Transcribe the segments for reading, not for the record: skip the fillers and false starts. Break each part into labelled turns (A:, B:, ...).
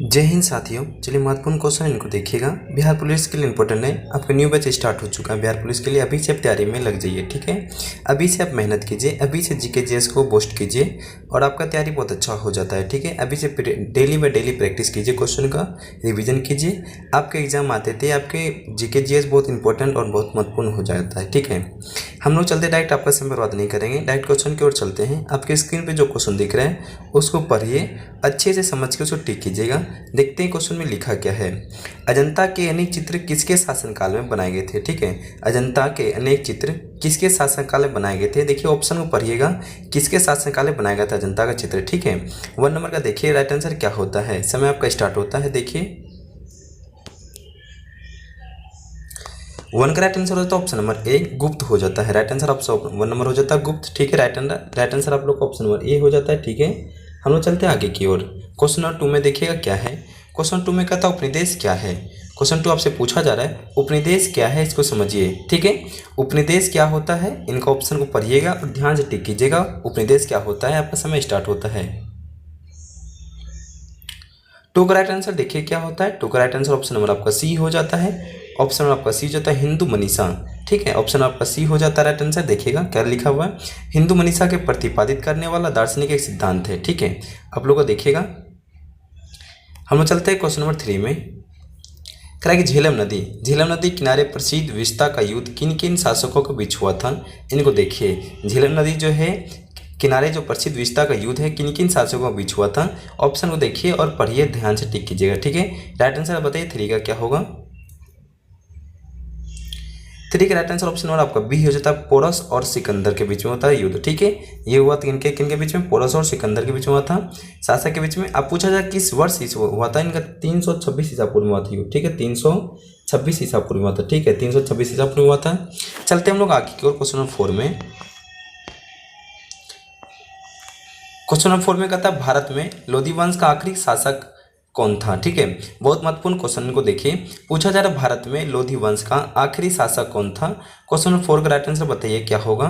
A: जय हिंद साथियों। चलिए महत्वपूर्ण क्वेश्चन इनको देखिएगा। बिहार पुलिस के लिए इंपॉर्टेंट है। आपका न्यू बैच स्टार्ट हो चुका है बिहार पुलिस के लिए। अभी से आप तैयारी में लग जाइए, ठीक है। अभी से आप मेहनत कीजिए, अभी से जीके जीएस को बूस्ट कीजिए और आपका तैयारी बहुत अच्छा हो जाता है, ठीक है। अभी से डेली बाय डेली प्रैक्टिस कीजिए, क्वेश्चन का रिविजन कीजिए। आपके एग्जाम आते थे, आपके जीके जीएस बहुत इंपॉर्टेंट और बहुत महत्वपूर्ण हो जाता है, ठीक है। हम लोग चलते डायरेक्ट, आपका समय बर्बाद नहीं करेंगे, डायरेक्ट क्वेश्चन की ओर चलते हैं। आपके स्क्रीन पे जो क्वेश्चन दिख रहा है उसको पढ़िए, अच्छे से समझ के उसको टिक कीजिएगा। देखते हैं क्वेश्चन में लिखा क्या है। अजंता के अनेक चित्र किसके शासनकाल में बनाए गए थे, ठीक है। अजंता के अनेक चित्र किसके शासनकाल में बनाए गए थे। देखिए ऑप्शन को पढ़िएगा, किसके शासनकाल में बनाया गया था अजंता का चित्र, ठीक है। 1 नंबर का देखिए राइट आंसर क्या होता है। समय आपका स्टार्ट होता है। देखिए 1 का राइट आंसर हो जाता है ऑप्शन नंबर ए, गुप्त हो जाता है। राइट आंसर ऑप्शन 1 नंबर हो जाता है गुप्त, ठीक है। राइट आंसर आप लोग का ऑप्शन नंबर ए हो जाता है, ठीक है। हम लोग चलते हैं आगे की ओर। क्वेश्चन नंबर 2 में देखिएगा क्या है। क्वेश्चन 2 में कहता है उपनिदेश क्या है। क्वेश्चन 2 आपसे पूछा जा रहा है उपनिदेश क्या है, इसको समझिए, ठीक है। उपनिदेश क्या होता है, इनका ऑप्शन को पढ़िएगा और ध्यान से टिक कीजिएगा। उपनिदेश क्या होता है, आपका समय स्टार्ट होता है। 2 का राइट आंसर देखिए क्या होता है। 2 का राइट आंसर ऑप्शन नंबर आपका सी हो जाता है। ऑप्शन नंबर आपका सी हो जाता है हिंदू मनीषा, ठीक है। ऑप्शन आपका सी हो जाता है राइट आंसर। देखिएगा क्या लिखा हुआ है, हिंदू मनीषा के प्रतिपादित करने वाला दार्शनिक एक सिद्धांत है, ठीक है। आप लोग को देखिएगा। हम लोग चलते हैं क्वेश्चन नंबर 3 में। कह रहा है कि झेलम नदी किनारे प्रसिद्ध विस्ता का युद्ध किन किन शासकों के बीच हुआ था। इनको देखिए, झेलम नदी जो है किनारे जो प्रसिद्ध विस्ता का युद्ध है किन किन शासकों के बीच हुआ था। ऑप्शन को देखिए और पढ़िए, ध्यान से टिक कीजिएगा, ठीक है। राइट आंसर बताइए 3 का क्या होगा। 3 का राइट आंसर ऑप्शन नंबर आपका बी हो जाता है, पोरस और सिकंदर के बीच में होता है युद्ध, ठीक है। ये हुआ किनके किनके बीच में, पोरस और सिकंदर के बीच में हुआ था, शासक के बीच में। अब पूछा जाए किस वर्ष हुआ था, इनका 326 ईसा पूर्व में हुआ था युद्ध, ठीक है। 326 ईसा पूर्व में हुआ था, ठीक है। 326 ईसा पूर्व में हुआ था। चलते हम लोग आगे की ओर क्वेश्चन नंबर 4 में। क्वेश्चन नंबर 4 में कहता है भारत में लोधी वंश का आखिरी शासक कौन था, ठीक है। बहुत महत्वपूर्ण क्वेश्चन को देखिए। पूछा जा रहा है भारत में लोधी वंश का आखिरी शासक कौन था। क्वेश्चन नंबर 4 का राइट आंसर बताइए क्या होगा।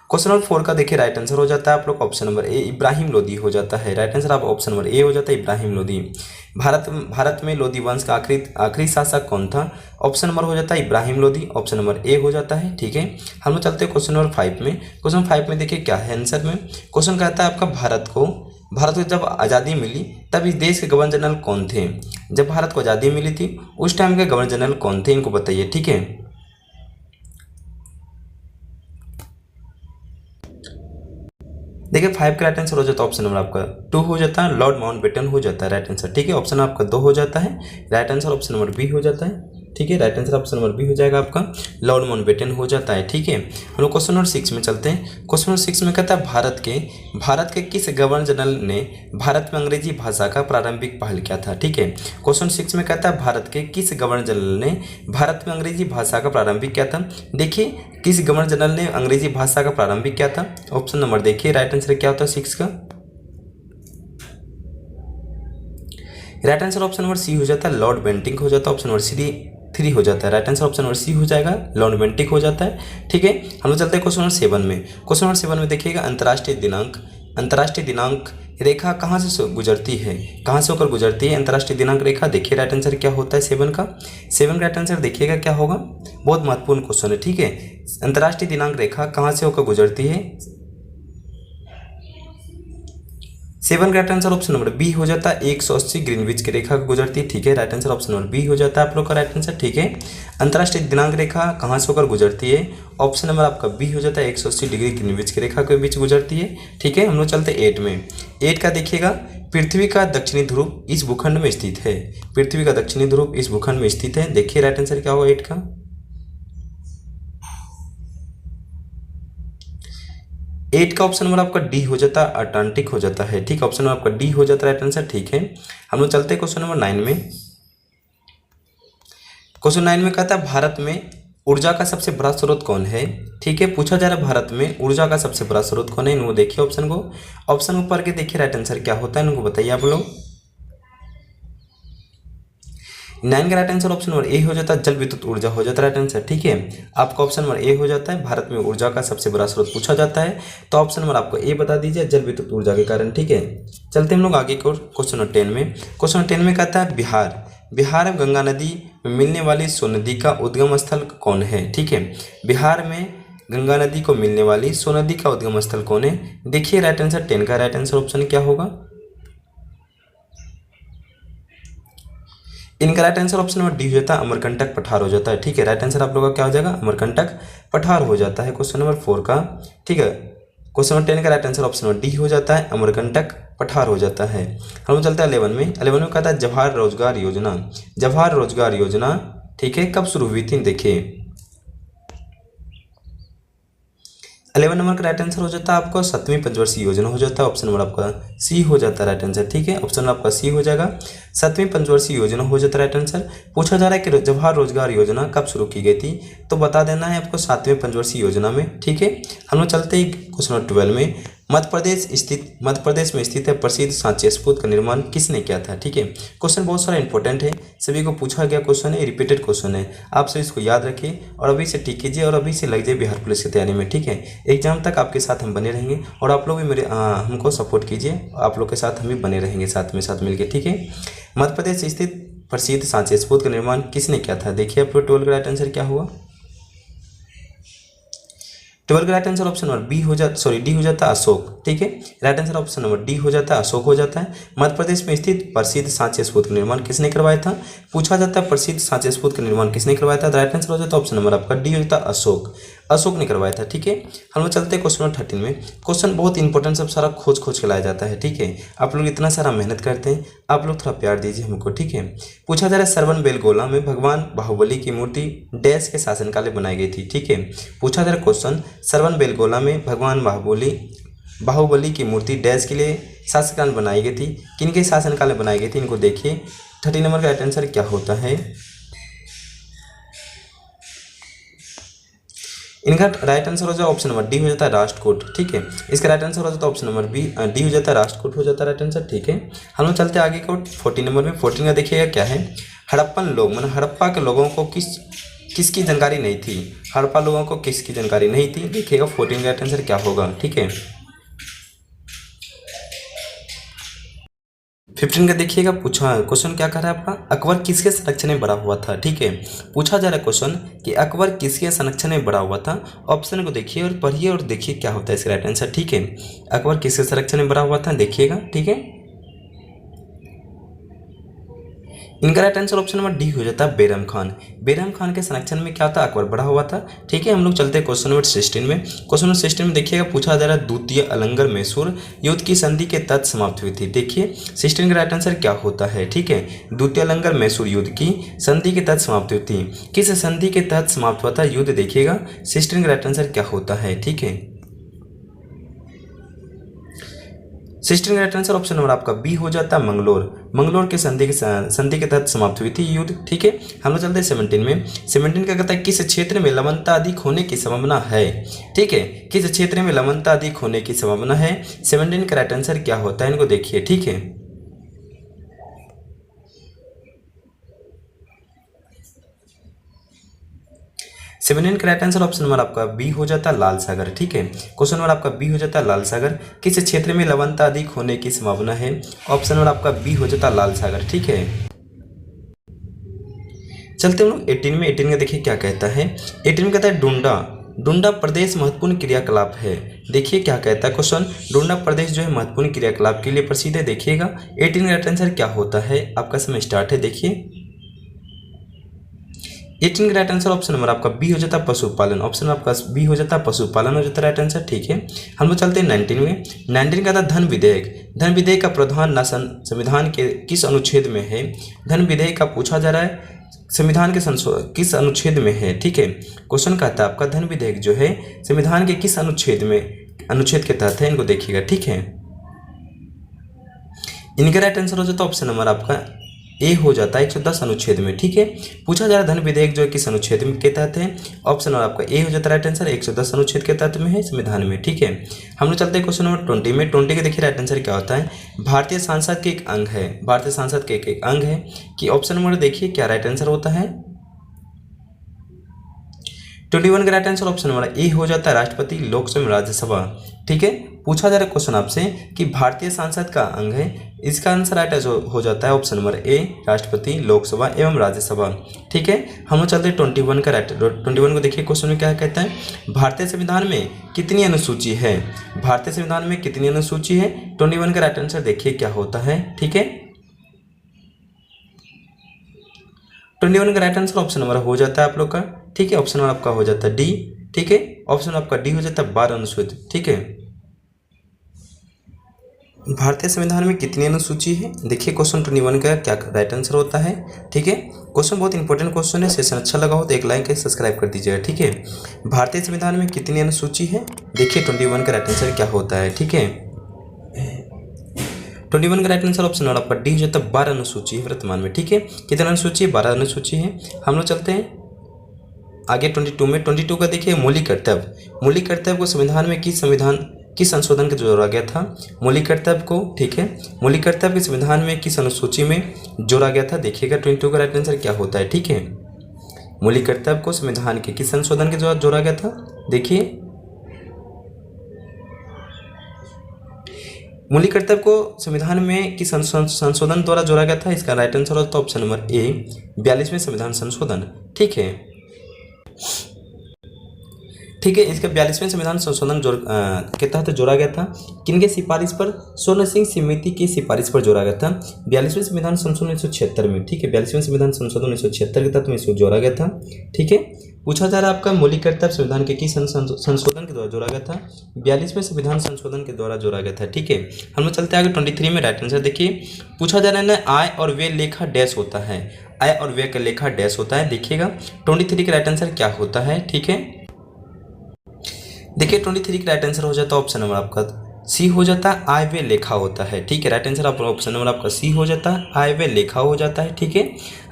A: क्वेश्चन नंबर 4 का देखिए राइट आंसर हो जाता है आप लोग option number A, Ibrahim Lodhi हो जाता है। राइट आंसर आप ऑप्शन नंबर ए हो जाता है, इब्राहिम लोधी। भारत में लोधी वंश का आखिरी शासक कौन था। ऑप्शन नंबर हो जाता है Ibrahim Lodhi, option number A हो जाता है, ठीक है। हम लोग चलते हैं क्वेश्चन नंबर 5 में। क्वेश्चन 5 में देखिए क्या है आंसर में। क्वेश्चन कहता है आपका भारत को जब आज़ादी मिली तब इस देश के गवर्नर जनरल कौन थे। जब भारत को आज़ादी मिली थी उस टाइम के गवर्नर जनरल कौन थे, इनको बताइए, ठीक है। देखिए 5 का राइट आंसर हो जाता है ऑप्शन नंबर आपका 2 हो जाता है, लॉर्ड माउंटबेटन हो जाता है राइट आंसर, ठीक है। ऑप्शन आपका 2 हो जाता है। Right answer option number B हो जाता है, ठीक है। Right answer option number B हो जाएगा आपका, लॉर्ड माउंटबेटन हो जाता है, ठीक है। हम लोग क्वेश्चन नंबर 6 में चलते हैं। क्वेश्चन नंबर 6 में कहता है भारत के किस गवर्नर जनरल ने भारत में अंग्रेजी भाषा का प्रारंभिक पहल किया था, ठीक है। क्वेश्चन 6 में कहता है भारत के किस गवर्नर जनरल ने भारत में अंग्रेजी भाषा का प्रारंभिक किया था। देखिए किस गवर्नर जनरल ने अंग्रेजी भाषा का प्रारंभिक किया था। ऑप्शन नंबर देखिए राइट आंसर क्या होता है 6 का। Right answer option number C हो जाता है, लॉर्ड बेंटिंक हो जाता है। ऑप्शन नंबर 3 हो जाता है। Right answer option number C हो जाएगा, लॉर्ड बेंटिक हो जाता है, ठीक है। हम लोग चलते हैं क्वेश्चन नंबर 7 में। क्वेश्चन नंबर 7 में देखिएगा अंतर्राष्ट्रीय दिनांक रेखा कहाँ से गुजरती है, कहाँ से होकर गुजरती है अंतर्राष्ट्रीय दिनांक रेखा। देखिए राइट आंसर क्या होता है 7 का। 7 का राइट आंसर देखिएगा क्या होगा। बहुत महत्वपूर्ण क्वेश्चन है, ठीक है। अंतर्राष्ट्रीय दिनांक रेखा कहाँ से होकर गुजरती है। 7 का right answer option number B हो जाता है, 180 ग्रीनविच की रेखा को गुजरती है, ठीक है। Right answer option number B हो जाता है आप लोग का राइट आंसर, ठीक है। अंतर्राष्ट्रीय दिनांक रेखा कहाँ से होकर गुजरती है। ऑप्शन नंबर आपका बी हो जाता है, 180 डिग्री ग्रीनविच की रेखा के बीच गुजरती है, ठीक है। हम लोग चलते 8 में। 8 का देखिएगा पृथ्वी का दक्षिणी ध्रुव इस भूखंड में स्थित है। पृथ्वी का दक्षिणी ध्रुव इस भूखंड में स्थित है। देखिए राइट आंसर क्या होगा 8 का। 8 का ऑप्शन नंबर आपका डी हो जाता है, अटलांटिक हो जाता है, ठीक है। ऑप्शन नंबर आपका डी हो जाता है राइट आंसर, ठीक है। हम लोग चलते हैं क्वेश्चन नंबर 9 में। क्वेश्चन 9 में कहता है भारत में ऊर्जा का सबसे बड़ा स्रोत कौन है, ठीक है। पूछा जा रहा है भारत में ऊर्जा का सबसे बड़ा स्रोत कौन है। इनको देखिए ऑप्शन को, ऑप्शन ऊपर के देखिए राइट आंसर क्या होता है, इनको बताइए आप लोग। 9 का right answer option number A हो जाता है, जल विद्युत ऊर्जा हो जाता है राइट आंसर। ठीक है, आपका ऑप्शन नंबर ए हो जाता है, भारत में ऊर्जा का सबसे बड़ा स्रोत पूछा जाता है, तो ऑप्शन नंबर आपको ए बता दीजिए, जल विद्युत ऊर्जा के कारण। ठीक है, चलते हम लोग आगे को क्वेश्चन नंबर 10 में। क्वेश्चन नंबर 10 में कहता है बिहार में गंगा नदी में मिलने वाली सोनदी का उद्गम स्थल कौन है। ठीक है, बिहार में गंगा नदी को मिलने वाली सोनदी का उद्गम स्थल कौन है। देखिए राइट आंसर 10 का राइट आंसर ऑप्शन क्या होगा। इनका right answer option number D हो जाता है, अमरकंटक पठार हो जाता है। ठीक है, राइट आंसर आप लोगों का क्या हो जाएगा, अमरकंटक पठार हो जाता है क्वेश्चन नंबर 4 का। ठीक है, क्वेश्चन नंबर 10 का right answer option number D हो जाता है, अमरकंटक पठार हो जाता है। हम चलते हैं 11 में। 11 में कहता है जवाहर रोजगार योजना। जवाहर रोजगार योजना ठीक है कब शुरू हुई थी, देखिए 11 नंबर का राइट आंसर हो जाता है आपका 7वीं पंचवर्षीय योजना हो जाता है, ऑप्शन नंबर आपका सी हो जाता है राइट आंसर। ठीक है, ऑप्शन नंबर आपका सी हो जाएगा, 7वीं पंचवर्षीय योजना हो जाता है राइट आंसर। पूछा जा रहा है कि जवाहर रोजगार योजना कब शुरू की गई थी, तो बता देना है आपको 7वीं पंचवर्षीय योजना में। ठीक है, हम लोग चलते हैं क्वेश्चन नंबर 12 में। मध्य प्रदेश में स्थित है प्रसिद्ध सांची स्तूप का निर्माण किसने किया था। ठीक है, क्वेश्चन बहुत सारा इंपॉर्टेंट है, सभी को पूछा गया क्वेश्चन है, रिपीटेड क्वेश्चन है, आप सभी इसको याद रखिए और अभी से टिक कीजिए और अभी से लग जाए बिहार पुलिस की तैयारी में। ठीक है, एग्जाम तक आपके साथ हम बने रहेंगे और आप लोग भी मेरे हमको सपोर्ट कीजिए, आप लोग के साथ हम भी बने रहेंगे साथ मिलकर। ठीक है, मध्य प्रदेश स्थित प्रसिद्ध सांची स्तूप का निर्माण किसने किया था। देखिए आपको 12 का राइट आंसर क्या हुआ। 12 का right answer option number D हो जाता है अशोक। ठीक है, right answer option number D हो जाता है अशोक हो जाता है। मध्य प्रदेश में स्थित प्रसिद्ध सांची स्तूप का निर्माण किसने करवाया था, पूछा जाता है प्रसिद्ध सांची स्तूप का निर्माण किसने करवाया था, राइट आंसर हो जाता है ऑप्शन नंबर आपका डी हो जाता है अशोक ने करवाया था। ठीक है, हम लोग चलते हैं क्वेश्चन नंबर 13 में। क्वेश्चन बहुत इंपॉर्टेंट, सब सारा खोज के लाया जाता है। ठीक है, आप लोग इतना सारा मेहनत करते हैं, आप लोग थोड़ा प्यार दीजिए हमको। ठीक है, पूछा जा रहा है श्रवणबेलगोला में भगवान बाहुबली की मूर्ति डैश के शासनकाल में बनाई गई थी। ठीक है, पूछा जा रहा क्वेश्चन श्रवणबेलगोला में भगवान बाहुबली की मूर्ति डैश के लिए शासनकाल में बनाई गई थी, किनके शासनकाल में बनाई गई थी, इनको देखिए 30 नंबर का राइट आंसर क्या होता है। इनका राइट आंसर हो जाता है ऑप्शन नंबर डी हो जाता है राष्ट्रकूट। ठीक है, इसका राइट आंसर हो जाता है ऑप्शन नंबर डी हो जाता है राष्ट्रकूट हो जाता है राइट आंसर। ठीक है, हम लोग चलते हैं आगे को 14 नंबर में। 14 का देखिएगा क्या है, हड़प्पन लोग मतलब हड़प्पा के लोगों को किसकी जानकारी नहीं थी, हड़प्पा लोगों को किसकी जानकारी नहीं थी, देखिएगा 14 का राइट आंसर क्या होगा। ठीक है, 15 का देखिएगा पूछा क्वेश्चन क्या कर रहा है आपका, अकबर किसके संरक्षण में बड़ा हुआ था। ठीक है, पूछा जा रहा है क्वेश्चन कि अकबर किसके संरक्षण में बड़ा हुआ था, ऑप्शन को देखिए और पढ़िए और देखिए क्या होता है इसका राइट आंसर। ठीक है, अकबर किसके संरक्षण में बड़ा हुआ था, देखिएगा। ठीक है, इनका right answer option number D हो जाता है बैरम खान के संरक्षण में क्या था, अकबर बड़ा हुआ था। ठीक है, हम लोग चलते हैं क्वेश्चन नंबर 16 में। क्वेश्चन नंबर 16 में देखिएगा पूछा जा रहा है द्वितीय अलंगर मैसूर युद्ध की संधि के तहत समाप्त हुई थी। देखिए 16 का राइट आंसर क्या होता है। ठीक है, द्वितीय अलंगर मैसूर युद्ध की संधि के तहत समाप्त हुई थी, किस संधि के तहत समाप्त हुआ था युद्ध, देखिएगा 16 का राइट आंसर क्या होता है। ठीक है, 16 का राइट आंसर ऑप्शन नंबर आपका बी हो जाता है मंगलोर के संधि के तहत समाप्त हुई थी युद्ध। ठीक है, हम लोग चलते हैं 17 में। 17 का कहता है किस क्षेत्र में लवणता अधिक होने की संभावना है। ठीक है, किस क्षेत्र में लवणता अधिक होने की संभावना है, 17 का राइट आंसर क्या होता है, इनको देखिए। ठीक है, सेवन का राइट आंसर ऑप्शन नंबर आपका बी हो जाता है लाल सागर। ठीक है, क्वेश्चन नंबर आपका बी हो जाता है लाल सागर, किस क्षेत्र में लवणता अधिक होने की संभावना है, ऑप्शन नंबर आपका बी हो जाता है लाल सागर। ठीक है, चलते हम लोग 18 में। 18 का देखिए क्या कहता है, 18 में कहता है डुंडा प्रदेश महत्वपूर्ण क्रियाकलाप है। देखिए क्या कहता है क्वेश्चन, डुंडा प्रदेश जो है महत्वपूर्ण क्रियाकलाप के लिए प्रसिद्ध है। देखिएगा 18 का राइट आंसर क्या होता है, आपका समय स्टार्ट है। देखिए 18 का राइट आंसर ऑप्शन नंबर आपका बी हो जाता है पशुपालन, ऑप्शन आपका बी हो जाता है पशुपालन हो जाता है राइट आंसर। ठीक है, हम लोग चलते हैं 19 में। 19 का था धन विधेयक का प्रावधान संविधान के किस अनुच्छेद में है, धन विधेयक का पूछा जा रहा है संविधान के किस अनुच्छेद में है। ठीक है, क्वेश्चन कहता है आपका धन विधेयक जो है संविधान के किस अनुच्छेद के तहत है, इनको देखिएगा। ठीक है, इनका राइट आंसर हो जाता है ऑप्शन नंबर आपका ए हो जाता है 110 अनुच्छेद में, ठीक है। पूछा जा रहा धन विधेयक जो है किस अनुच्छेद में के तहत है, ऑप्शन और आपका ए हो जाता है राइट आंसर, 110 अनुच्छेद के तहत में है संविधान में, ठीक है। हम लोग चलते हैं क्वेश्चन नंबर 20 में। 20 के देखिए राइट आंसर क्या होता है, भारतीय संसद के एक अंग है, भारतीय संसद के एक अंग है कि ऑप्शन नंबर देखिए क्या राइट आंसर होता है। 21 का right answer option number A हो जाता है राष्ट्रपति, लोकसभा, राज्यसभा, ठीक है। पूछा जा रहा है क्वेश्चन आपसे कि भारतीय संसद का अंग है, इसका आंसर राइट हो जाता है ऑप्शन नंबर ए राष्ट्रपति, लोकसभा एवं राज्यसभा, ठीक है। हम लोग चलते हैं 21 का राइट 21 को देखिए क्वेश्चन में क्या कहता है, भारतीय संविधान में कितनी अनुसूची है, भारतीय संविधान में कितनी अनुसूची है। 21 का राइट आंसर देखिए क्या होता है, ठीक है। 21 का राइट आंसर ऑप्शन नंबर हो जाता है आप लोग का, ठीक है। ऑप्शन नंबर आपका हो जाता है डी, ठीक है। ऑप्शन आपका डी हो जाता है 12 अनुच्छेद, ठीक है। भारतीय संविधान में कितनी अनुसूची है, देखिए क्वेश्चन 21 का क्या राइट आंसर होता है, ठीक है। क्वेश्चन बहुत इंपॉर्टेंट क्वेश्चन है, सेशन अच्छा लगा हो तो एक लाइक सब्सक्राइब कर दीजिएगा, ठीक है। भारतीय संविधान में कितनी अनुसूची है, देखिए 21 का राइट आंसर क्या होता है, ठीक है। 21 का राइट आंसर ऑप्शन आपका डी हो जाता है 12 अनुसूची है वर्तमान में, ठीक है। कितनी अनुसूची है, 12 अनुसूची है। हम लोग चलते हैं आगे 22 में। 22 का देखिए मौलिक कर्तव्य, मौलिक कर्तव्य को संविधान में किस संशोधन के जोड़ा गया था, मौलिक कर्तव्य को, ठीक है। मौलिक कर्तव्य के संविधान में किस अनुसूची में जोड़ा गया था, देखिएगा 22 का राइट आंसर क्या होता है, ठीक है। मौलिक कर्तव्य को संविधान के किस संशोधन के द्वारा जोड़ा गया था, देखिए मौलिक कर्तव्य को संविधान में किस संशोधन द्वारा जोड़ा गया था, इसका राइट आंसर होता है ऑप्शन नंबर ए 42वें संविधान संशोधन, ठीक है, ठीक है। इसका 42वें संविधान संशोधन के तहत जोड़ा गया था, किनके सिफारिश पर, स्वर्ण सिंह समिति की सिफारिश पर जोड़ा गया था 42वें संविधान संशोधन 1976 में, ठीक है। 42वें संविधान संशोधन 1976 के तहत में इसको जोड़ा गया था, ठीक है। पूछा जा रहा है आपका मौलिक कर्तव्य संविधान के किस संशोधन के द्वारा जोड़ा गया था, 42वें संविधान संशोधन के द्वारा जोड़ा गया था, ठीक है। हम लोग चलते हैं आगे 23 में। राइट आंसर देखिए, पूछा जा रहा है आय और व्यय लेखा डैश होता है, आय और व्यय का लेखा डैश होता है, देखिएगा 23 का राइट आंसर क्या होता है, ठीक है। देखिए 23 का राइट आंसर हो जाता है ऑप्शन नंबर आपका सी हो जाता है आय व्यय लेखा होता है, ठीक है। राइट आंसर आप ऑप्शन नंबर आपका सी हो जाता है आय व्यय लेखा हो जाता है, ठीक है।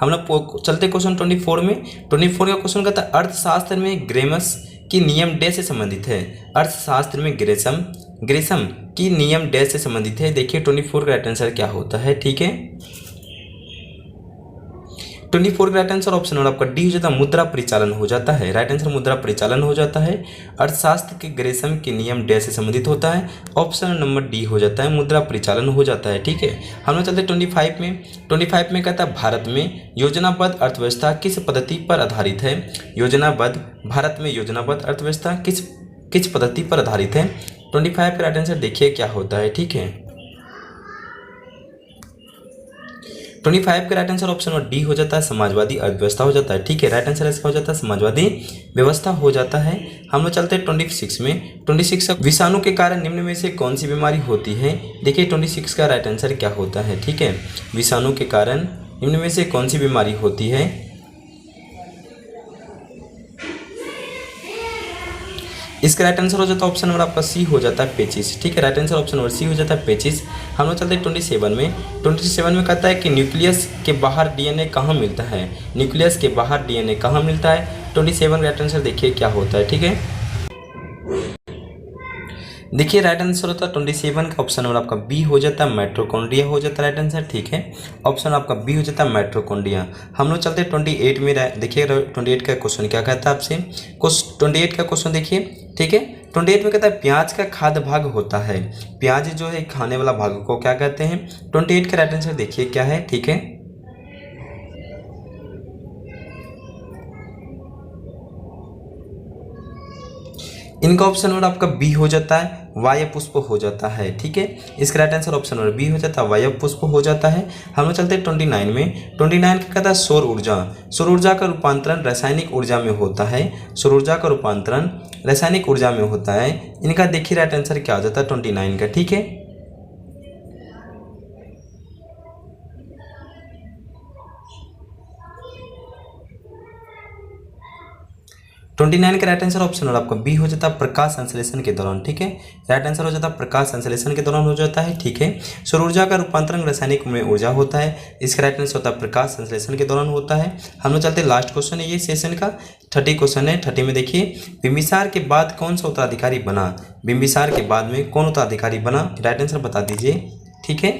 A: हम लोग चलते क्वेश्चन 24 में। 24 का क्वेश्चन कहता है अर्थशास्त्र में ग्रेमस की नियम डे से संबंधित है, अर्थशास्त्र में ग्रेसम की नियम डे से संबंधित है, देखिए 24 का राइट आंसर क्या होता है, ठीक है। 24 का राइट आंसर ऑप्शन और आपका डी हो जाता है मुद्रा परिचालन हो जाता है, राइट आंसर मुद्रा परिचालन हो जाता है। अर्थशास्त्र के ग्रेसम के नियम डे से संबंधित होता है, ऑप्शन नंबर डी हो जाता है मुद्रा परिचालन हो जाता है, ठीक है। हम लोग चलते 25 में। 25 में कहता है भारत में योजनाबद्ध अर्थव्यवस्था किस पद्धति पर आधारित है, भारत में योजनाबद्ध अर्थव्यवस्था किस पद्धति पर आधारित है। 25 का राइट आंसर देखिए क्या होता है, ठीक है। 25 का राइट आंसर ऑप्शन और डी हो जाता है समाजवादी अर्थव्यवस्था हो जाता है, ठीक है। राइट आंसर इसका हो जाता है समाजवादी व्यवस्था हो जाता है। हम लोग चलते हैं 26 में। 26 विषाणु के कारण निम्न में से कौन सी बीमारी होती है, देखिए 26 का राइट आंसर क्या होता है, ठीक है। विषाणु के कारण निम्न में से कौन सी बीमारी होती है, इसका राइट आंसर हो जाता है ऑप्शन नंबर आपका सी हो जाता है पेचिस, ठीक है। Right answer option number C हो जाता है पेचिस। हम लोग चलते हैं 27 में। 27 में कहता है कि न्यूक्लियस के बाहर डीएनए कहाँ मिलता है, न्यूक्लियस के बाहर डीएनए कहाँ मिलता है। 27 राइट आंसर देखिए क्या होता है, ठीक है। देखिए राइट आंसर होता है 27 का ऑप्शन नंबर आपका बी हो जाता है माइटोकॉन्ड्रिया हो जाता है राइट आंसर, ठीक है। ऑप्शन आपका बी हो जाता है माइटोकॉन्ड्रिया। हम लोग चलते हैं 28 में। देखिए 28 का क्वेश्चन क्या कहता है आपसे, 28 का क्वेश्चन देखिए, ठीक है। 28 में कहता है प्याज का खाद्य भाग होता है, प्याज जो है खाने वाला भाग को क्या कहते हैं। 28 का राइट आंसर देखिए क्या है, ठीक है। इनका ऑप्शन नंबर आपका बी हो जाता है वायु पुष्प हो जाता है, ठीक है। इसका right answer option number B हो जाता है वायु पुष्प हो जाता है। हम लोग चलते हैं 29 में। 29 का कहता है सौर ऊर्जा, सौर ऊर्जा का रूपांतरण रासायनिक ऊर्जा में होता है, सौर ऊर्जा का रूपांतरण रासायनिक ऊर्जा में होता है। इनका देखिए राइट आंसर क्या हो जाता है 29 का, ठीक है। 29 का राइट आंसर ऑप्शन और आपका बी हो जाता है प्रकाश संश्लेषण के दौरान। ठीक है, राइट आंसर हो जाता है प्रकाश संश्लेषण के दौरान हो जाता है। ठीक है, सौर ऊर्जा का रूपांतरण रासायनिक में ऊर्जा होता है, इसका राइट आंसर होता है प्रकाश संश्लेषण के दौरान होता है। हम लोग चलते लास्ट क्वेश्चन है ये सेशन का 30 क्वेश्चन है। 30 में देखिए, बिंबिसार के बाद कौन सा उत्तराधिकारी बना? बिंबिसार के बाद में कौन उत्तराधिकारी बना? राइट आंसर बता दीजिए। ठीक है,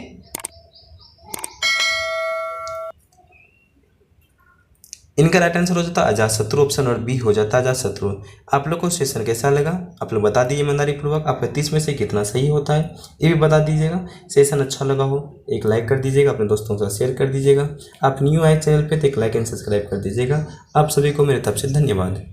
A: इनका राइट आंसर हो जाता है अजातशत्रु, ऑप्शन और बी हो जाता है अजातशत्रु। आप लोग को सेशन कैसा लगा आप लोग बता दीजिए ईमानदारी पूर्वक, आपका 30 में से कितना सही होता है ये भी बता दीजिएगा। सेशन अच्छा लगा हो एक लाइक कर दीजिएगा, अपने दोस्तों के साथ शेयर कर दीजिएगा। आप न्यू आए चैनल पे तो एक लाइक एंड सब्सक्राइब कर दीजिएगा। आप सभी को मेरे तरफ से धन्यवाद।